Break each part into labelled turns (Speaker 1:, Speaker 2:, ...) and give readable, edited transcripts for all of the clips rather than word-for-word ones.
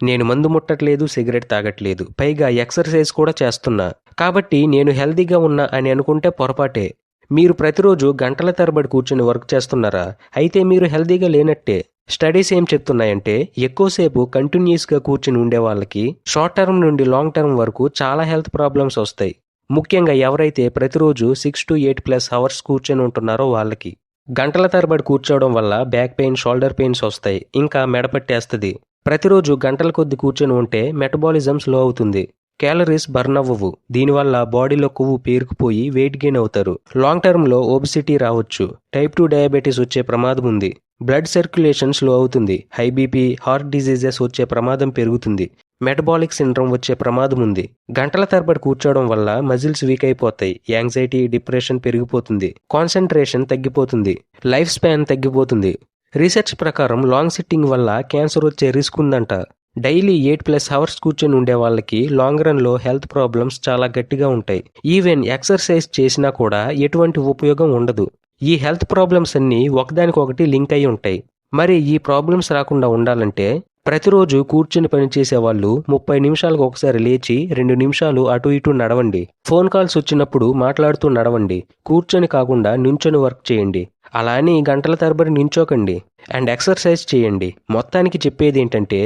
Speaker 1: నేను మందు ముట్టట్లేదు, సిగరెట్ తాగట్లేదు. పైగా ఎక్సర్సైజ్ కూడా చేస్తున్నా. కాబట్టి నేను హెల్తీగా ఉన్నా అని అనుకుంటే పొరపాటే. మీరు ప్రతిరోజు గంటల తరబడి కూర్చొని వర్క్ చేస్తున్నారా? అయితే మీరు హెల్తీగా లేనట్టే. స్టడీస్ ఏం చెప్తున్నాయంటే ఎక్కువసేపు కంటిన్యూస్గా కూర్చుని ఉండే వాళ్ళకి షార్ట్ టర్మ్ నుండి లాంగ్ టర్మ్ వరకు చాలా హెల్త్ ప్రాబ్లమ్స్ వస్తాయి. ముఖ్యంగా ఎవరైతే ప్రతిరోజు 6 to 8+ అవర్స్ కూర్చొని ఉంటున్నారో వాళ్ళకి. గంటల తరబడి కూర్చోవడం వల్ల బ్యాక్ పెయిన్, షోల్డర్ పెయిన్స్ వస్తాయి. ఇంకా మెడపట్టేస్తుంది. ప్రతిరోజు గంటల కొద్ది కూర్చొని ఉంటే మెటబాలిజం స్లో అవుతుంది. క్యాలరీస్ బర్న్ అవ్వవు. దీనివల్ల బాడీలో కొవ్వు పేరుకుపోయి వెయిట్ గెయిన్ అవుతారు. లాంగ్ టర్మ్లో ఒబిసిటీ రావచ్చు. టైప్ 2 డయాబెటీస్ వచ్చే ప్రమాదం ఉంది. బ్లడ్ సర్క్యులేషన్ స్లో అవుతుంది. హై బీపీ, హార్ట్ డిజీజెస్ వచ్చే ప్రమాదం పెరుగుతుంది. మెటబాలిక్ సిండ్రోమ్ వచ్చే ప్రమాదం ఉంది. గంటల తరబడి కూర్చోవడం వల్ల మజిల్స్ వీక్ అయిపోతాయి. యాంగ్జైటీ, డిప్రెషన్ పెరిగిపోతుంది. కాన్సంట్రేషన్ తగ్గిపోతుంది. లైఫ్ స్పాన్ తగ్గిపోతుంది. రీసెర్చ్ ప్రకారం లాంగ్ సిట్టింగ్ వల్ల క్యాన్సర్ వచ్చే రిస్క్ ఉందంట. డైలీ 8+ అవర్స్ కూర్చొని ఉండే వాళ్ళకి లాంగ్ రన్లో హెల్త్ ప్రాబ్లమ్స్ చాలా గట్టిగా ఉంటాయి. ఈవెన్ ఎక్సర్సైజ్ చేసినా కూడా ఎటువంటి ఉపయోగం ఉండదు. ఈ హెల్త్ ప్రాబ్లమ్స్ అన్నీ ఒకదానికొకటి లింక్ అయి ఉంటాయి. మరి ఈ ప్రాబ్లమ్స్ రాకుండా ఉండాలంటే ప్రతిరోజు కూర్చుని పనిచేసే వాళ్ళు 30 నిమిషాలకు ఒకసారి లేచి 2 నిమిషాలు అటు ఇటు నడవండి. ఫోన్ కాల్స్ వచ్చినప్పుడు మాట్లాడుతూ నడవండి. కూర్చొని కాకుండా నించొని వర్క్ చేయండి. అలా అని గంటల తరబడి నించోకండి. అండ్ ఎక్సర్సైజ్ చేయండి. మొత్తానికి చెప్పేది ఏంటంటే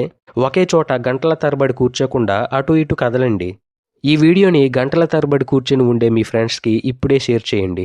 Speaker 1: ఒకే చోట గంటల తరబడి కూర్చోకుండా అటు ఇటు కదలండి. ఈ వీడియోని గంటల తరబడి కూర్చొని ఉండే మీ ఫ్రెండ్స్కి ఇప్పుడే షేర్ చేయండి.